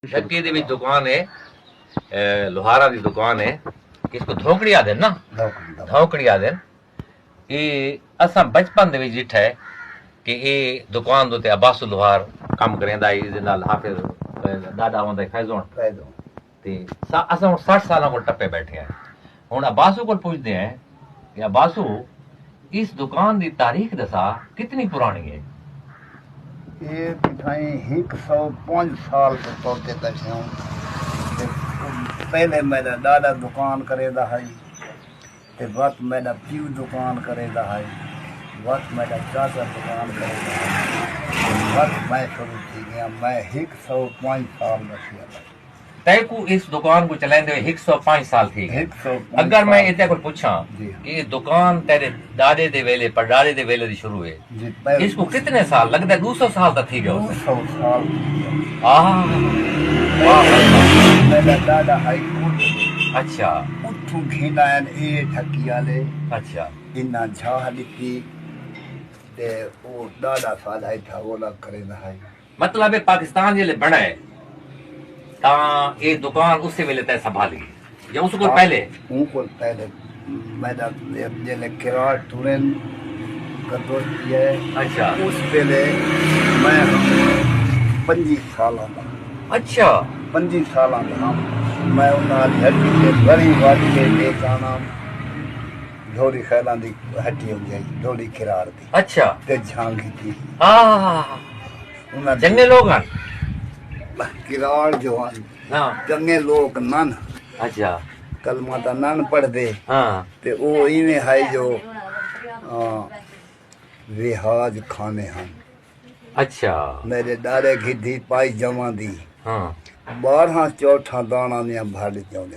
شکی دی دکان ہے لوہارا دی دکان ہے اس کو دھوکڑی آدھے نا دھوکڑی آدھے یہ اساں بچپن دے وچ ڈٹھا ہے کہ یہ دکان دے عباس لوہار کام کریندا ہے نال حافظ دادا ہوندا فیضون تے اساں 60 سالاں کو ٹپے بیٹھے ہیں ہن عباسو کو پوچھدے ہیں کہ عباسو اس دکان دی تاریخ دسا کتنی پرانی ہے؟ یہ پٹھائیں 105 سال کے توتے تھیوں پہلے میرا دادا دکان کرے دا ہے تے وقت میرا پیو دکان کرے دا ہے وقت میرا چاچا دکان کرے دا ہے وقت میں شروع تھی گیا میں 105 سال بچیا تے کو اس دکان کو چلائندے 105 سال تھی گئے اگر میں اتنے کو پوچھاں کہ یہ دکان تیرے دادے دے ویلے پردادے دے ویلے دی شروع ہے اس کو کتنے سال لگتا ہے 200 سال تک تھی گئے 200 سال میرا دادا ہائی کورٹ اچھا اتھوں گھینا اے ٹھکی والے اچھا انہاں جھاہ لتی تے او دادا سال ہے تھا وہ لگ کرے نہ ہے مطلب پاکستان جلے بنا ہے تاں یہ دکان اس سے ویلے تے سنبھالی یا اس کو پہلے ان کو پہلے میرا جلے کرار ٹورن کدور ہے اچھا اس پہلے میں 25 سالاں دا اچھا 25 سالاں دا میں انہاں دی ہٹی تے بڑی واٹ کے لے جانا ڈھولی خیلاں دی ہٹی ہو گئی ڈھولی کرار دی اچھا تے جھانگی تھی ہاں جنگے لوگ ہیں کرار جو ہیں ہاں چنگے لوگ نن اچھا کلمہ دا نن پڑھ دے ہاں تے او ایویں ہے جو رہاج کھانے ہیں اچھا میرے دارے گھی پائی جمع دی ہاں 12 چوٹھا دانا نے بھاڑ جاونے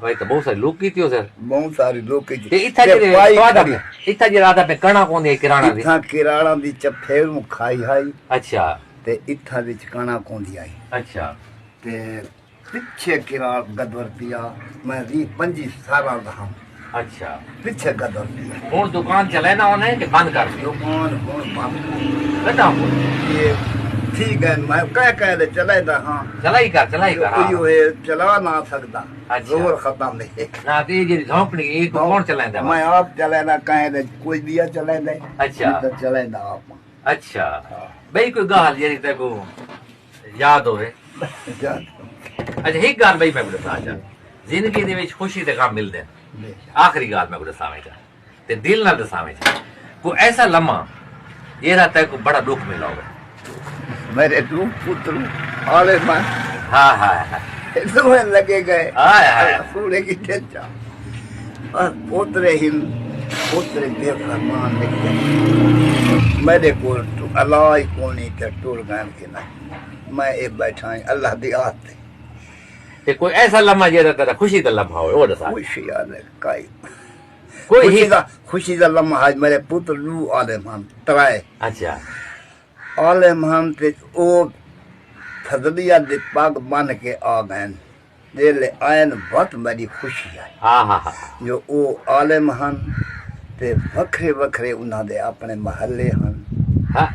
بھائی تو بہت سارے لوگ کی تھی سر بہت ساری لوگ کی اتھا جی راتا پہ کنا کون دی کرانا دی اتھا کراڑا دی چپھیر مو کھائی ہائی اچھا تے اتھا دی چکانا کون دی آئی اچھا تے پچھے کراڑ گدور پیا میں 25 سالاں دا ہوں اچھا پچھے گدور پیا اور دکان چلے نہ ہونے کہ بند کر دیو دکان ہون بند کتا ہو یہ ٹھیک ہے میں کہہ لے چلے دا ہاں چلائی کر کوئی ہے چلا نہ سکتا زور ختم ہے نہ تی جی جھونپڑی یہ کون چلائندا میں آپ چلے نہ کہیں دے کوئی دیا چلے دے اچھا چلے دا آپ اچھا بھئی کوئی گال جی تے کو یاد ہوئے اچھا ایک گال بھئی میں بتا چاہ زندگی دے وچ خوشی تے غم ملدے آخری گال میں بتا سامنے چاہ تے دل نہ دساویں چاہ کوئی ایسا لمحہ یہ رہتا ہے کو بڑا دکھ ملا ہوگا میرے دو پتر آلے میں ہاں ہاں ہاں تمہیں لگے گئے ہاں سوڑے کی ٹھچا اور پوترے بے فرمان لکھتے میرے کو علاج کونی تے ٹور گان کے نہیں میں اے بیٹھا ہیں اللہ دی آت تے تے کوئی ایسا لمحہ یہ رہتا ہے خوشی دا لمحہ ہوئے وہ دسا خوشی آلے کائی کوئی خوشی دا لمحہ ہے میرے پتر لو آلے مان ترائے اچھا عالم ہم تے او فضلیہ دے پاک بن کے آ گئے دل آئین بہت بڑی خوشی ہے ہاں ہاں ہاں جو او عالم ہن تے وکھرے انہاں دے اپنے محلے ہن ہاں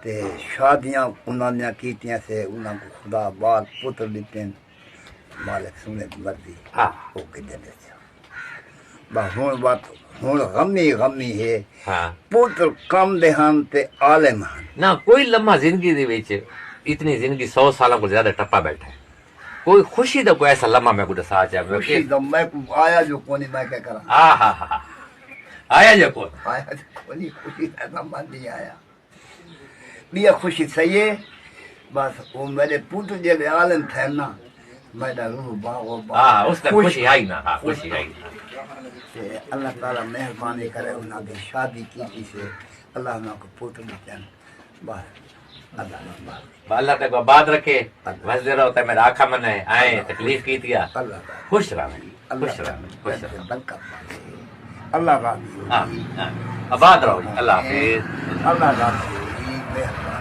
تے شادیاں انہاں نے کیتیاں سے انہاں کو خدا بال پتر دیتے مالک سنے مرضی او کے دے با ہن غمی ہے پتر کم دے ہن تے عالم ہن نہ کوئی لمحہ زندگی دے وچ اتنی زندگی 100 سالوں کو زیادہ ٹپا بیٹھا ہے کوئی خوشی دا کوئی ایسا لمحہ میں کو دسا چاہے خوشی دا میں آیا جو کونی میں کیا کرا ہاں ہاں ہاں آیا جو کونی خوشی دا لمحہ نہیں آیا بیا خوشی صحیح ہے بس وہ میرے پوت جلے عالم تھے نا میرا روح باغ ہاں اس نے خوشی آئی نا ہاں خوشی آئی اللہ تعالیٰ مہربانی کرے انہاں کی شادی کی سے اللہ نہ کو پوت دیتے بس اللہ تک آباد رکھے وزدے رہو تے میرا آنکھا من ہے آئیں تکلیف کی دیا خوش رہا خوش رہا اللہ کا آباد رہو اللہ حافظ اللہ کا